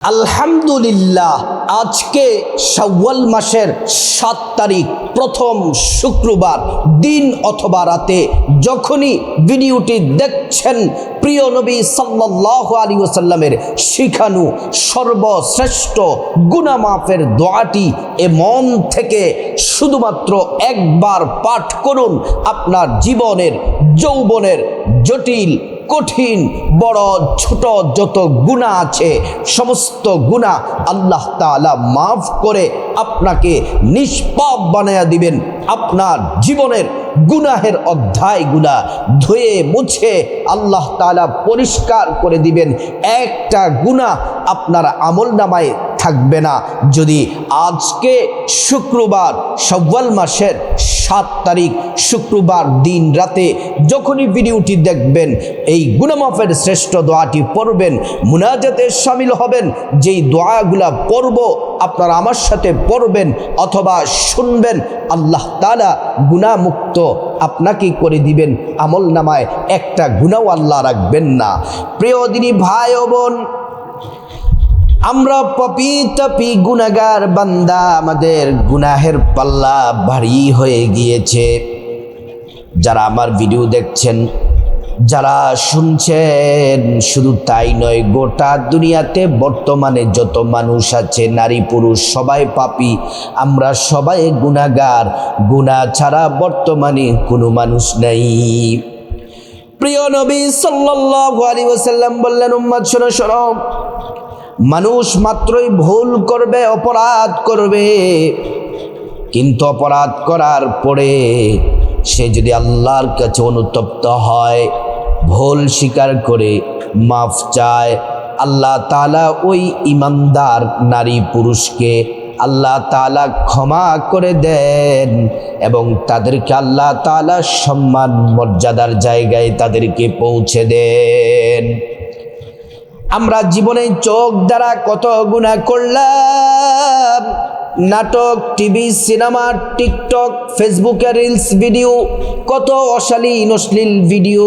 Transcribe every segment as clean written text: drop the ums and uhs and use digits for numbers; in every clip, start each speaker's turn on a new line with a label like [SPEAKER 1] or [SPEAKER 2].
[SPEAKER 1] আলহামদুলিল্লাহ, আজকে শাওয়াল মাসের ৭ তারিখ, প্রথম শুক্রবার দিন অথবা রাতে যখনই ভিডিওটি দেখছেন, প্রিয় নবী সাল্লাল্লাহু আলাইহি ওয়াসাল্লামের শিখানো সর্বশ্রেষ্ঠ গুনাহ মাফের দোয়াটি এ মন থেকে শুধুমাত্র একবার পাঠ করুন। আপনার জীবনের যৌবনের জটিল কঠিন বড় ছোট যত গুনাহ আছে সমস্ত গুনাহ আল্লাহ তাআলা মাফ করে আপনাকে নিষ্পাপ বানায়া দিবেন। আপনার জীবনের গুনাহের অধ্যায়গুলা ধুয়ে মুছে আল্লাহ তাআলা পরিষ্কার করে দিবেন। একটা গুনাহ আপনার আমলনামায় থাকবে না। যদি আজকে শুক্রবার শাওয়াল মাসের ৭ তারিখ শুক্রবার দিন রাতে যখনই ভিডিওটি দেখবেন, এই গুনাহ মাফের শ্রেষ্ঠ দোয়াটি পড়বেন, মুনাজাতে শামিল হবেন। যেই দোয়াগুলা পড়ব আপনারা আমার সাথে পড়বেন অথবা শুনবেন, আল্লাহ তাআলা গুনাহ মুক্ত আপনাকে করে দিবেন। আমল নামায় একটা গুনাহ আল্লাহ রাখবেন না। প্রিয় দিনী ভাই ও বোন, আমরা পাপী তাপী গুনাহগার বান্দা, আমাদের গুনাহের পাল্লা ভারী হয়ে গিয়েছে। যারা আমার ভিডিও দেখছেন, যারা শুনছেন, শুধু তাই নয়, গোটা দুনিয়াতে বর্তমানে যত মানুষ আছে, নারী পুরুষ সবাই পাপী, আমরা সবাই গুনাহগার। গুনাহ ছাড়া বর্তমানে কোনো মানুষ নাই। প্রিয় নবী সাল্লাল্লাহু আলাইহি ওয়াসাল্লাম বললেন, উম্মত শোনো শোনো, মানুষ মাত্রই ভুল করবে, অপরাধ করবে, কিন্তু অপরাধ করার পরে সে যদি আল্লাহর কাছে অনুতপ্ত হয়, ভুল স্বীকার করে মাফ চায়, আল্লাহ তাআলা ওই ইমানদার নারী পুরুষকে আল্লাহ তাআলা ক্ষমা করে দেন এবং তাদেরকে আল্লাহ তাআলা সম্মান মর্যাদার জায়গায় তাদেরকে পৌঁছে দেন। আমরা জীবনে চোখ দ্বারা কত গুনাহ করলাম, নাটক, টিভি, সিনেমা, টিকটক, ফেসবুকে রিলস ভিডিও, কত অশ্লীল ভিডিও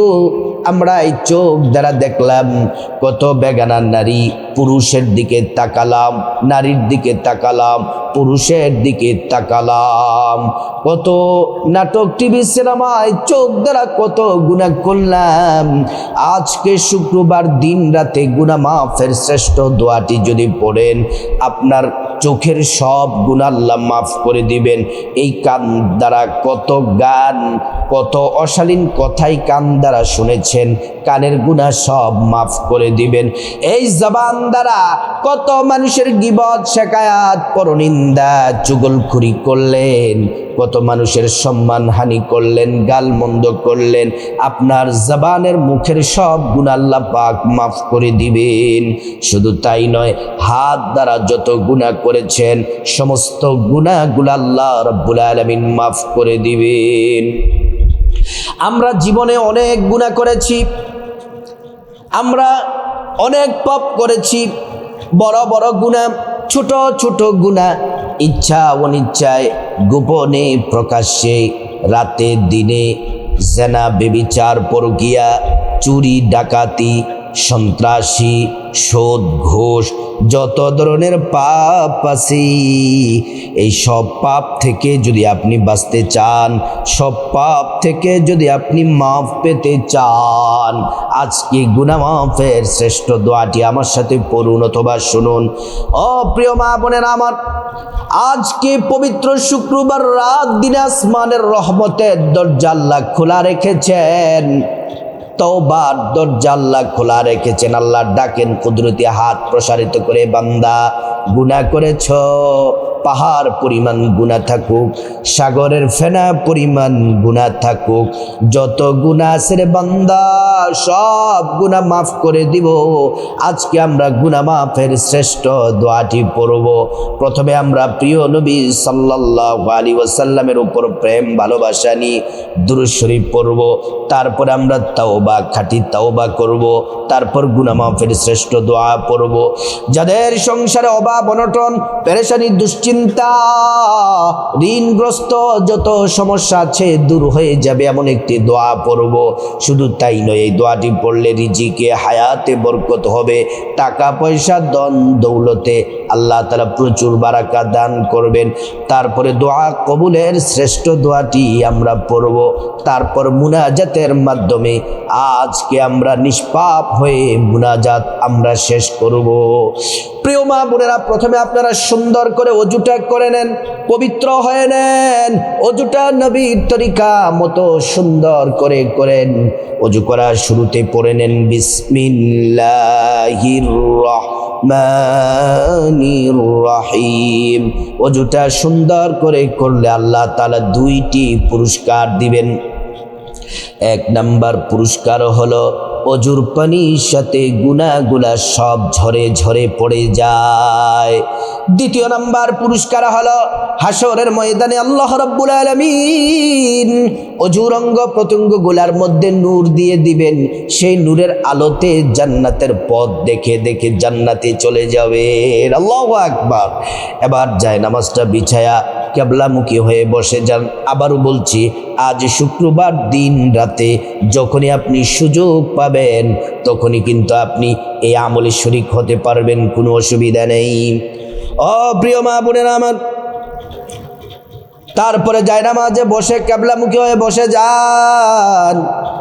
[SPEAKER 1] আমরা এই চোখ দ্বারা দেখলাম। কত বেগানা নারী, পুরুষের দিকে তাকালাম, নারীর দিকে তাকালাম, পুরুষের দিকে তাকালাম। কত নাটক, টিভি, সিনেমায় চোখ দ্বারা কত গুনাহ করলাম। আজকে শুক্রবার দিন রাতে গুনাহ মাফের শ্রেষ্ঠ দোয়াটি যদি পড়েন, আপনার চোখের সব গুনাহ আল্লাহ মাফ করে দিবেন। এই কান দ্বারা কত গান, কত অশালীন কথাই কান দ্বারা শুনেছেন, কানের গুনাহ সব মাফ করে দিবেন। এই জবান দ্বারা কত মানুষের গীবত, শেকায়াত, পরনিন্দা, চুগলখুরি করলেন, কত মানুষের সম্মান হানি করলেন, গালমন্দ করলেন। আপনার জবানের মুখের সব গুনাহ আল্লাহ পাক মাফ করে দিবেন। শুধু তাই নয়, হাত দ্বারা যত গুনাহ করেছেন সমস্ত গুনাহগুলো আল্লাহ রাব্বুল আলামিন মাফ করে দিবেন। আমরা জীবনে অনেক গুনাহ করেছি, আমরা অনেক পাপ করেছি, বড় বড় গুনাহ, ছোট ছোট গুনাহ, ইচ্ছা অনিচ্ছায়, গোপনে প্রকাশ্যে, রাতে দিনে, জেনা, ব্যভিচার, পরকীয়া, চুরি, ডাকাতি, সন্ত্রাসী, সুদ, ঘুষ, যত ধরনের পাপ আছে, এই সব পাপ থেকে যদি আপনি বাঁচতে চান, সব পাপ থেকে যদি আপনি মাফ পেতে চান, আজকে গুনাহ মাফের শ্রেষ্ঠ দোয়াটি আমার সাথে পড়ুন অথবা শুনুন। ও প্রিয় মা বোনেরা আমার, আজকে পবিত্র শুক্রবার রাত দিনে আসমানের রহমতের দরজা আল্লাহ খোলা রেখেছেন, তওবার দরজা আল্লাহ খোলা রেখেছেন। আল্লাহ ডাকেন, কুদরতি হাত প্রসারিত করে, বান্দা গুনাহ করেছ, পাহাড় পরিমাণ গুনাহ থাকুক, সাগরের ফেনা পরিমাণ গুনাহ থাকুক, যত গুনাহ আছে রে বান্দা, সব গুনাহ মাফ করে দিব। আজকে আমরা গুনাহ মাফের শ্রেষ্ঠ দোয়াটি পড়ব। প্রথমে আমরা প্রিয় নবী সাল্লাল্লাহু আলাইহি ওয়াসাল্লামের উপর প্রেম ভালোবাসা নিয়ে দুরূদ শরীফ পড়ব। তারপরে আমরা তাওবা, খাঁটি তাওবা করব। তারপর গুনাহ মাফের শ্রেষ্ঠ দোয়া পড়ব। যাদের সংসারে অভাব, অনটন, পেরেশানি, দুশ্চিন্তা, চিন্তা, ঋণগ্রস্ত যত সমস্যা আছে দূর হয়ে যাবে এমন একটি দোয়া পড়ব। শুধু তাই নয়, এই দোয়াটি পড়লে রিজিকে হায়াতে বরকত হবে, টাকা পয়সা ধন দৌলতে আল্লাহ তাআলা প্রচুর বারাকা দান করবেন। তারপরে দোয়া কবুলের শ্রেষ্ঠ দোয়াটি আমরা পড়ব। তারপর মুনাজাতের মাধ্যমে আজকে আমরা নিষ্পাপ হয়ে মুনাজাত আমরা শেষ করব। প্রিয় মা বোনেরা, প্রথমে আপনারা সুন্দর করে অজুটা করে নেন, পবিত্র হয়ে নেন। অজুটা নবীর তরিকা মতো সুন্দর করে করেন। অজু করার শুরুতে পড়ে নেন বিসমিল্লাহির রহমানির রহিম। অজুটা সুন্দর করে করলে আল্লাহ তাআলা দুইটি পুরস্কার দিবেন। এক নাম্বার পুরস্কার হলো অজুর পানির সাথে গুনাহগুলা সব ঝরে ঝরে পড়ে যায়। দ্বিতীয় নাম্বার পুরস্কার হলো হাসরের ময়দানে আল্লাহ রাব্বুল আলামিন অজুর অঙ্গ প্রত্যঙ্গগুলার মধ্যে নূর দিয়ে দিবেন। সেই নূরের আলোতে জান্নাতের পথ দেখে দেখে জান্নাতে চলে যাবেন। আল্লাহু আকবার। এবার যায় নামাজটা বিছায়া কিবলামুখী হয়ে বসে যান। আবারও বলছি, আজ শুক্রবার দিন রাতে যখনই আপনি সুযোগ পাবেন তখনই কিন্তু আপনি এই আমলে শরীক হতে পারবেন, কোনো অসুবিধা নেই। ও প্রিয় মা বোনেরা আমার, তারপরে জায়নামাজে বসে কিবলামুখী হয়ে বসে যান।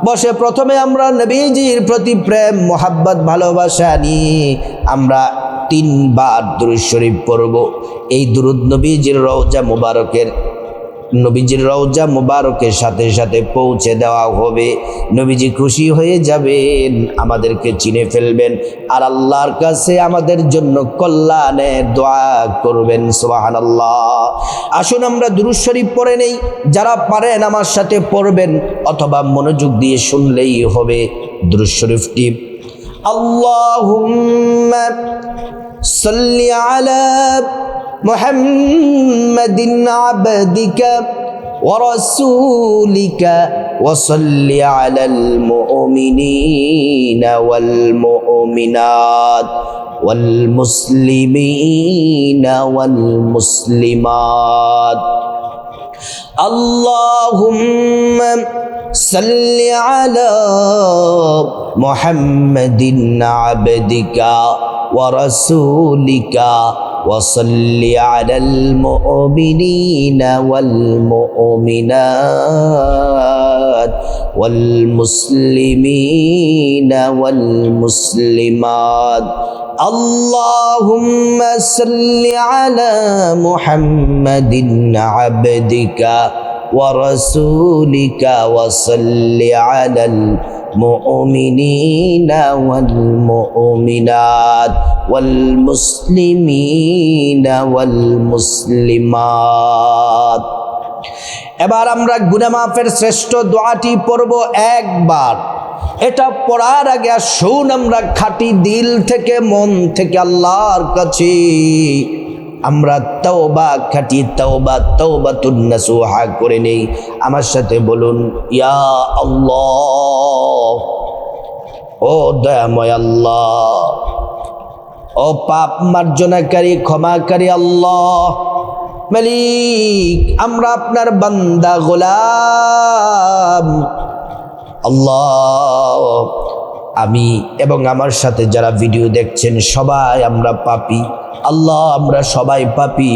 [SPEAKER 1] বসে প্রথমে আমরা নবীজির প্রতি প্রেম মোহাব্বত ভালোবাসা নিয়ে আমরা 3 বার দুরূদ শরীফ পড়ব। এই দুরূদ নবীজির রওজা মুবারকের সাথে সাথে পৌঁছে দেওয়া হবে। নবীজি খুশি হয়ে যাবেন, আমাদেরকে চিনে ফেলবেন, আর আল্লাহর কাছে আমাদের জন্য কল্যাণের দোয়া করবেন। সুবহানাল্লাহ। আসুন আমরা দুরূদ শরীফ পড়ে নেই। যারা পারেন আমার সাথে পড়বেন, অথবা মনোযোগ দিয়ে শুনলেই হবে। দুরূদ শরীফটি আল্লাহুম্মা সাল্লি আলা মুহাম্মাদিন আবদিকা ওয়া রাসূলিকা ওয়া সাল্লি আলাল মুমিনিনা ওয়াল মুমিনাত ওয়াল মুসলিমিনা ওয়াল মুসলিমাত। আল্লাহুম্মা সাল্লি আলা মুহাম্মাদিন আবদিকা ওয়া রাসূলিকা ওয়া সাল্লি আলাল মুমিনিনা ওয়াল মুমিনাত ওয়াল মুসলিমিনা ওয়াল মুসলিমাত। اللهم صل على محمد عبدك ورسولك وصل على المؤمنين والمؤمنات والمسلمين والمسلمات। এবার আমরা গুনাহ মাফের শ্রেষ্ঠ দোয়াটি পড়ব একবার। এটা পড়ার আগে আসুন আমরা খাঁটি দিল থেকে মন থেকে আল্লাহর কাছে আমরা তওবা, খাঁটি তওবা, তওবাতুন নাসুহা করে নেই। আমার সাথে বলুন, ইয়া আল্লাহ, ও দয়াময় আল্লাহ, ও পাপ মার্জনাকারী ক্ষমাকারী আল্লাহ মালিক, আমরা আপনার বান্দা গোলাম। আল্লাহ, আমি এবং আমার সাথে যারা ভিডিও দেখছেন সবাই আমরা পাপী। আল্লাহ, আমরা সবাই পাপী।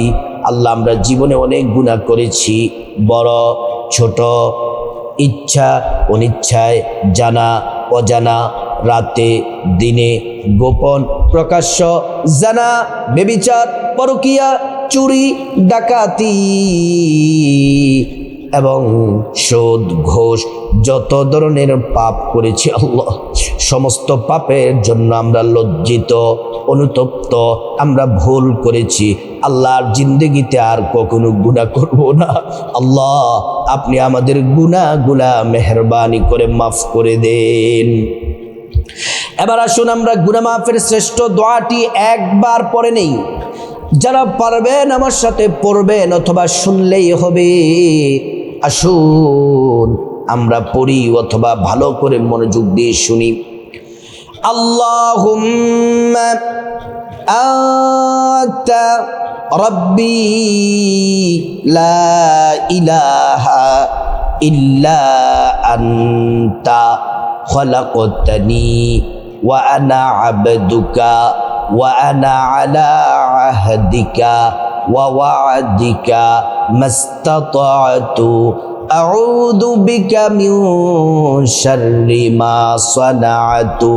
[SPEAKER 1] আল্লাহ, আমরা জীবনে অনেক গুনাহ করেছি, বড় ছোট, ইচ্ছা অনিচ্ছায়, জানা অজানা, রাতে দিনে, গোপন প্রকাশ্য, জানা বেবিচার, পরকিয়া, চুরি ডাকাতি এবং সুদ ঘোষ, যত ধরনের পাপ করেছি আল্লাহ, সমস্ত পাপের জন্য আমরা লজ্জিত, অনুতপ্ত, আমরা ভুল করেছি। আল্লাহর জিন্দেগিতে আর কখনো গুনাহ করব না। আল্লাহ, আপনি আমাদের গুনাহগুলা মেহেরবানি করে মাফ করে দেন। এবার আসুন আমরা গুনাহ মাফের শ্রেষ্ঠ দোয়াটি একবার পড়ে নেই। যারা পারবেন আমার সাথে পড়বেন, অথবা শুনলেই হবে। আসুন আমরা পড়ি অথবা ভালো করে মনোযোগ দিয়ে শুনি। আল্লাহুম্মা আনতা রব্বি লা ইলাহা ইল্লা আনতা খলাকতানি ওয়া আনা আবদুকা ওয়া আনা আলা আহদিকা ওয়া ওয়া'দিকা মাস্তাতা'তু আউযু বিকা মিন শাররি মা সানা'তু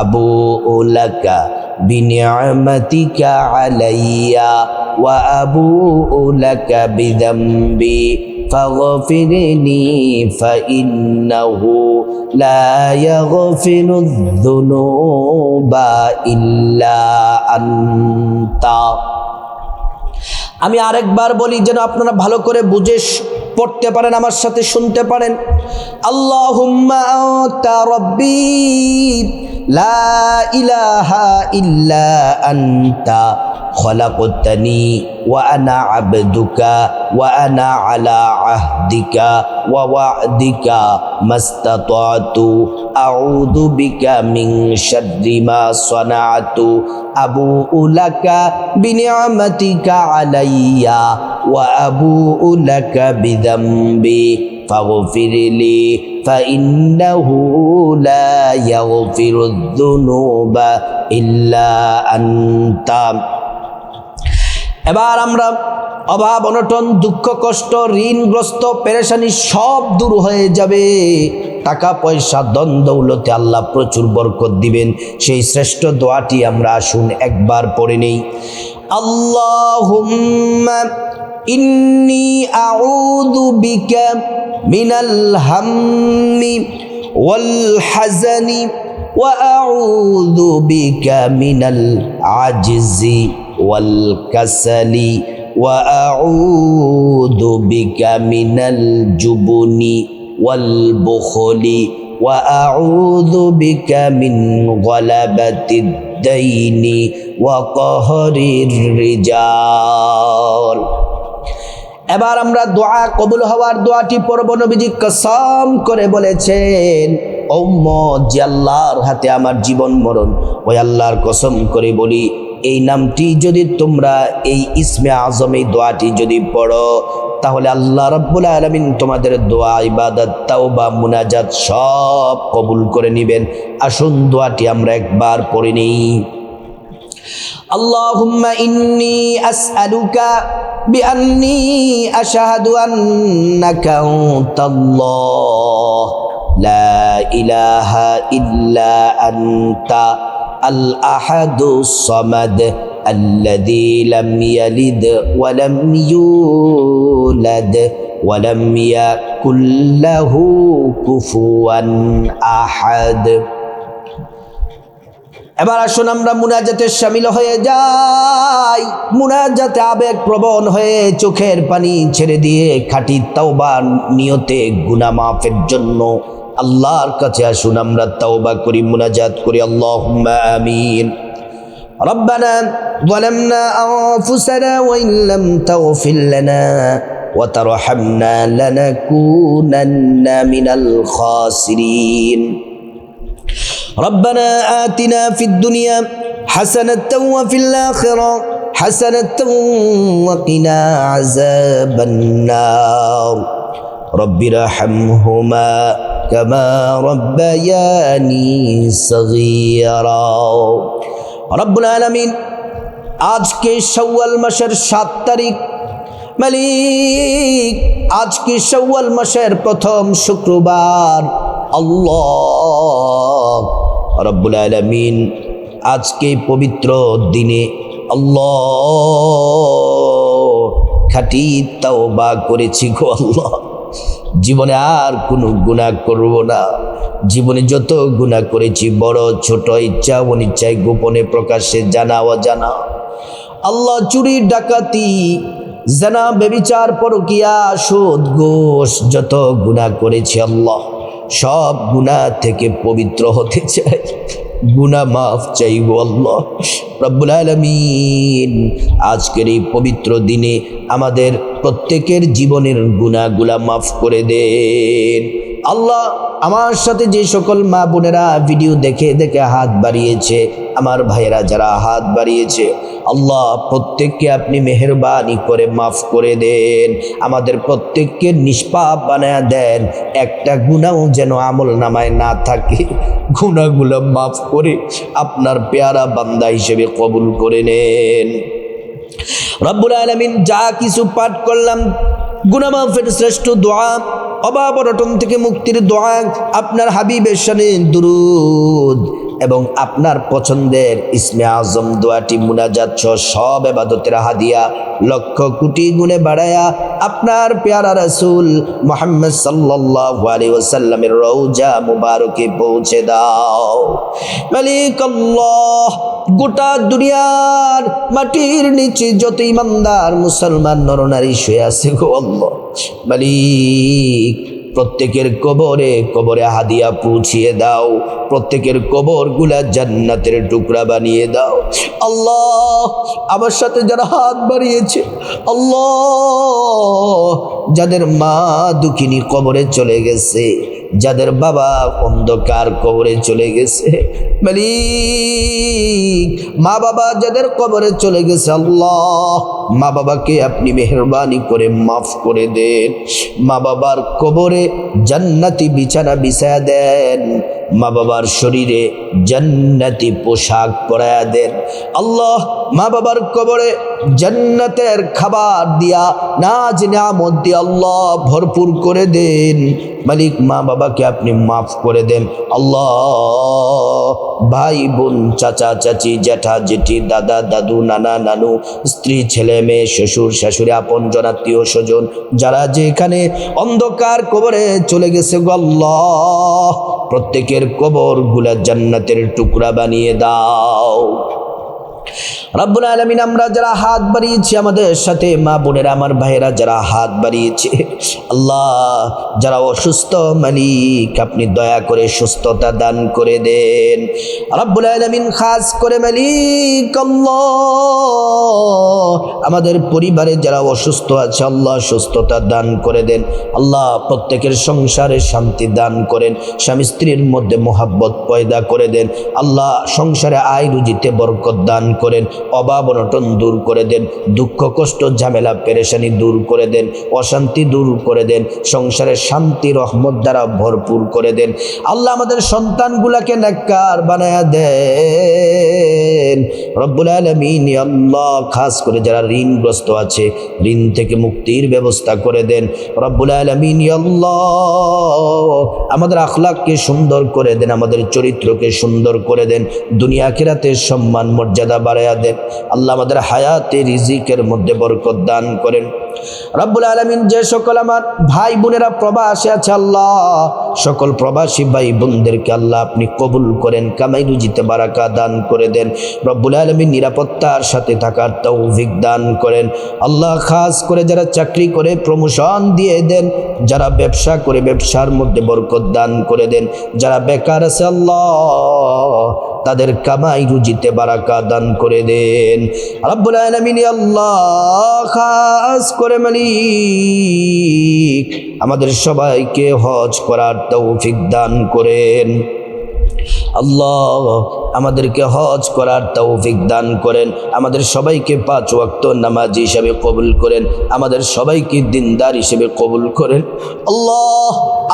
[SPEAKER 1] আবুউ লাকা বিনি'মাতিকা আলাইয়া ওয়া আবুউ লাকা বিযামবি ফাগফিরনি ফাইন্নাহু লা ইয়াগফিরুয যুনুবা ইল্লা আনতা। আমি আরেকবার বলি যেন আপনারা ভালো করে বুঝে পড়তে পারেন, আমার সাথে শুনতে পারেন। আল্লাহুম্মা আনতা রব্বি লা ইলাহা ইল্লা আনতা খলাকতানি ওয়া আনা আবদুকা ওয়া আনা আলা আহদিকা ওয়া ওয়া'দিকা মাস্তাতা'তু আউযু বিকা মিন শাররি মা সানা'তু আবুউ লাকা বিনি'মাতিকা আলাইয়া ওয়া আবুউ লাকা বিযামবি ফাগফিরলি ফাইন্নাহু লা ইয়াগফিরুয যুনুবা ইল্লা আনতা। এবার আমরা অভাব অনটন দুঃখ কষ্ট ঋণগ্রস্ত পেরেশানি সব দূর হয়ে যাবে, টাকা পয়সা ধন দৌলতে আল্লাহ প্রচুর বরকত দিবেন। সেই শ্রেষ্ঠ দোয়াটি আমরা আসুন একবার পড়ে নেই। আল্লাহুম্মা ইন্নী আউযু বিকা মিনাল হাম্মি ওয়াল হাজানি ওয়া আউযু বিকা মিনাল আজজি ওয়াল কাসালি ওয়া আউযু বিকা মিনাল জুবনি ওয়াল বুখলি ওয়া আউযু বিকা মিন গলাবাতিদ দাইনি ওয়া কাহরির রিজাল। এবার আমরা দোয়া কবুল হওয়ার দোয়াটি পড়ব। নবীজি কসম করে বলেছেন, ও উম্মত, যে আল্লাহর হাতে আমার জীবন মরণ, ওই আল্লাহর কসম করে বলি, এই নামটি যদি তোমরা এই ইসমে আজম এই দোয়াটি যদি পড়ো, তাহলে আল্লাহ রাব্বুল আলামিন তোমাদের দোয়া ইবাদত তাওবা মুনাজাত সব কবুল করে নেবেন। আসুন দোয়াটি আমরা একবার পড়ে নিই। আল্লাহুম্মা ইন্নী আসআলুকা বিআন্নী আশহাদু আন্নাকা আনতাল্লাহ লা ইলাহা ইল্লা আনতা আল আহাদুস সামাদ আল্লাযী লাম ইয়ালিদ ওয়া লাম ইউলাদ ওয়া লাম ইয়াকুল লাহু কুফুয়ান আহাদ। এবার আসুন আমরা মুনাজাতে শামিল হয়ে যাই। মুনাজাতে আবেগ প্রবণ হয়ে চোখের পানি ছেড়ে দিয়ে খাঁটি তাওবা নিয়তে গুনাহ মাফের জন্য আল্লাহর কাছে আসুন আমরা তাওবা করি, মুনাজাত করি। আল্লাহুম্মা আমিন। রব্বানা যালামনা আনফুসানা ওয়া ইন লাম তাগফির লানা ওয়া তারহামনা লানাকুনান্না মিনাল খাসিরিন। ربنا آتنا في الدنيا حسنة وفي الآخرة حسنة وقنا عذاب النار رب ارحمهما كما ربياني صغيرا। رب العالمين आज के शव्वाल मासेर 7 तारीख মালিক, আজকে শव्वाल মাসের প্রথম শুক্রবার। আল্লাহ রব্বুল আলামিন আজকে পবিত্র দিনে আল্লাহ খাঁটি তাওবা করেছি গো আল্লাহ। জীবনে আর কোনো গুনাহ করব না। জীবনে যত গুনাহ করেছি, বড় ছোট, ইচ্ছা অনিচ্ছায়, গোপনে প্রকাশ্যে, জানা অজানা, আল্লাহ চুরি ডাকাতি জানা বেবিচার পরকিয়া সুদ ঘুষ যত গুনাহ করেছি আল্লাহ, সব গুনাহ থেকে পবিত্র হতে চাই, গুনাহ মাফ চাইব আল্লাহ রব্বুল আলামিন। আজকের এই পবিত্র দিনে আমাদের প্রত্যেকের জীবনের গুনাহগুলা মাফ করে দেন আল্লাহ আমার সাথে যে সকল মা বোনেরা ভিডিও দেখে দেখে হাত বাড়িয়েছে, আমার ভাইয়েরা যারা হাত বাড়িয়েছে, আল্লাহ প্রত্যেককে আপনি মেহেরবানি করে মাফ করে দেন, আমাদের প্রত্যেককে নিষ্পাপ বানায়া দেন, একটা গুনাহও যেন আমল নামায় না থাকে, গুনাহগুলো মাফ করে আপনার পেয়ারা বান্দা হিসেবে কবুল করে নেন। রব্বুল আলামিন যা কিছু পাঠ করলাম, গুনাহ মাফের শ্রেষ্ঠ দোয়া, অভাব অনটন থেকে মুক্তির দোয়া, আপনার হাবিবের শানে দুরূদ এবং আপনার পছন্দের ইসমে আজম দোয়াটি মুনাজাত সহ সব ইবাদতের হাদিয়া লক্ষ কোটি গুণে বাড়ায়া আপনার পেয়ারা রাসূল মুহাম্মদ সাল্লাল্লাহু আলাইহি ওয়াসাল্লামের রওজা মুবারকে পৌঁছে দাও। মালিক আল্লাহ, গোটা দুনিয়ার মাটির নিচে যত ইমানদার মুসলমান নরনারী শুয়ে আছে গো আল্লাহ, মালিক প্রত্যেকের কবরে কবরে হাদিয়া পৌঁছিয়ে দাও, প্রত্যেকের কবরগুলা জান্নাতের টুকরা বানিয়ে দাও। আল্লাহ আমার সাথে যারা হাত বাড়িয়েছে, আল্লাহ যাদের মা দুঃখিনী কবরে চলে গেছে, যাদের বাবা অন্ধকার কবরে চলে গেছে, মালিক মা বাবা যাদের কবরে চলে গেছে, আল্লাহ মা বাবাকে আপনি মেহেরবানি করে মাফ করে দেন, মা বাবার কবরে জান্নাতি বিছানা বিছায়া দেন, মা বাবার শরীরে জান্নাতি পোশাক পরায়া দেন। আল্লাহ মা বাবার কবরে জান্নাতের খাবার দিয়া নাজ নিয়ামত দিয়ে আল্লাহ ভরপুর করে দেন। মালিক মা বাবাকে আপনি মাফ করে দেন। আল্লাহ ভাই বোন চাচা চাচি জ্যাঠা জেঠি দাদা দাদু নানা নানু স্ত্রী ছেলে মেয়ে শ্বশুর শাশুড়ি আপন জনাত্মীয় স্বজন যারা যেখানে অন্ধকার কবরে চলে গেছে গো আল্লাহ, প্রত্যেকের কবর গুলা জান্নাতের টুকরা বানিয়ে দাও। রব্বুল আলামিন আমরা যারা হাত বাড়িয়েছি আমাদের সাথে মা বোনেরা আমার ভাইয়েরা যারা হাত বাড়িয়েছে, আল্লাহ যারা অসুস্থ মালিক আপনি দয়া করে সুস্থতা দান করে দেন। রব্বুল আলামিন খাস করে মালিক আল্লাহ আমাদের পরিবারে যারা অসুস্থ আছে আল্লাহ সুস্থতা দান করে দেন। আল্লাহ প্রত্যেকের সংসারে শান্তি দান করেন, স্বামী স্ত্রীর মধ্যে মোহাব্বত পয়দা করে দেন। আল্লাহ সংসারে আয় রুজিতে বরকত দান করেন, অভাব অনটন দূর করে দেন, দুঃখ কষ্ট ঝামেলা পেরেশানি দূর করে দেন, অশান্তি দূর করে দেন, সংসারে শান্তি রহমত দ্বারা ভরপুর করে দেন। আল্লাহ আমাদের সন্তানগুলাকে নেককার বানায়া দেন রব্বুল আলামিন। আল্লাহ খাস করে যারা ঋণগ্রস্ত আছে ঋণ থেকে মুক্তির ব্যবস্থা করে দেন রব্বুল আলামিন। আল্লাহ আমাদের আখলাককে সুন্দর করে দেন, আমাদের চরিত্রকে সুন্দর করে দেন, দুনিয়া আখিরাতে সম্মান মর্যাদা বাড়ায়া দেন। আল্লাহ আমাদের হায়াতে রিজিকের মধ্যে বরকত দান করেন রব্বুল আলামিন। যে সকল আমার ভাই বোনেরা প্রবাসে আছে আল্লাহ সকল প্রবাসী ভাই বোনদেরকে আল্লাহ আপনি কবুল করেন, কামাই রুজিতে বারাকা দান করে দেন রব্বুল আলামিন। নিরাপত্তার সাথে থাকার তৌফিক দান করেন আল্লাহ। খাস করে যারা চাকরি করে প্রমোশন দিয়ে দেন, যারা ব্যবসা করে ব্যবসার মধ্যে বরকত দান করে দেন, যারা বেকার আছে আল্লাহ তাদের কামাই রুজিতে বারাকা দান করে দেন রব্বুল আলামিন। আল্লাহ খাস করে মালিক আমাদের সবাইকে হজ করার তৌফিক দান করেন আল্লাহ, আমাদেরকে হজ করার তৌফিক দান করেন, আমাদের সবাইকে 5 ওয়াক্ত নামাজি হিসেবে কবুল করেন, আমাদের সবাইকে দিনদার হিসেবে কবুল করেন আল্লাহ।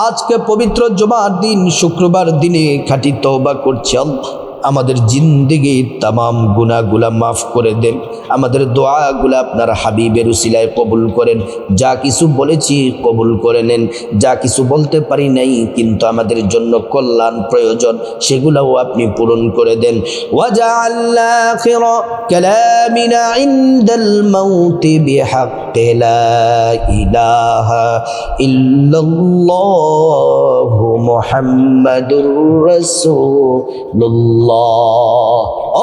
[SPEAKER 1] আজকে পবিত্র জুমার দিন শুক্রবার দিনে খাঁটি তওবা করছি আল্লাহ, আমাদের জিন্দেগির তামাম গুনাহগুলা মাফ করে দেন, আমাদের দোয়াগুলা আপনার হাবিবের উসিলায় কবুল করেন। যা কিছু বলেছি কবুল করে নেন, যা কিছু বলতে পারি নাই কিন্তু আমাদের জন্য কল্যাণ প্রয়োজন সেগুলাও আপনি পূরণ করে দেন। ওয়াজআলনা আখিরা কালামিনা ইনদাল মাউতি বিহাক্কি লা ইলাহা ইল্লাল্লাহু মুহাম্মাদুর রাসূলুল্লাহ।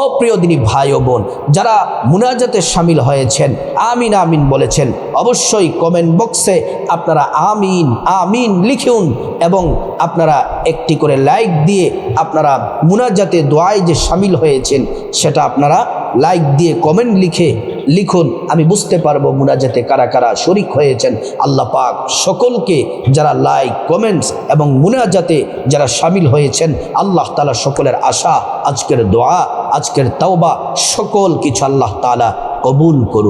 [SPEAKER 1] ও প্রিয় দিনী ভাই ও বোন যারা মুনাজাতে শামিল হয়েছেন আমিন আমিন বলেছেন, অবশ্যই কমেন্ট বক্সে আপনারা আমিন আমিন লিখুন এবং আপনারা একটি করে লাইক দিয়ে আপনারা মুনাজাতে দোয়ায় যে শামিল হয়েছেন সেটা আপনারা লাইক দিয়ে কমেন্ট লিখে লিখুন, আমি বুঝতে পারবো মুনাজাতে কারা কারা শরিক হয়েছেন। আল্লাহ পাক সকলকে, যারা লাইক, কমেন্টস এবং মুনাজাতে যারা শামিল হয়েছেন, আল্লাহ তাআলা সকলের আশা, আজকের দোয়া, আজকের তাওবা সকল কিছু আল্লাহ তাআলা কবুল করুন।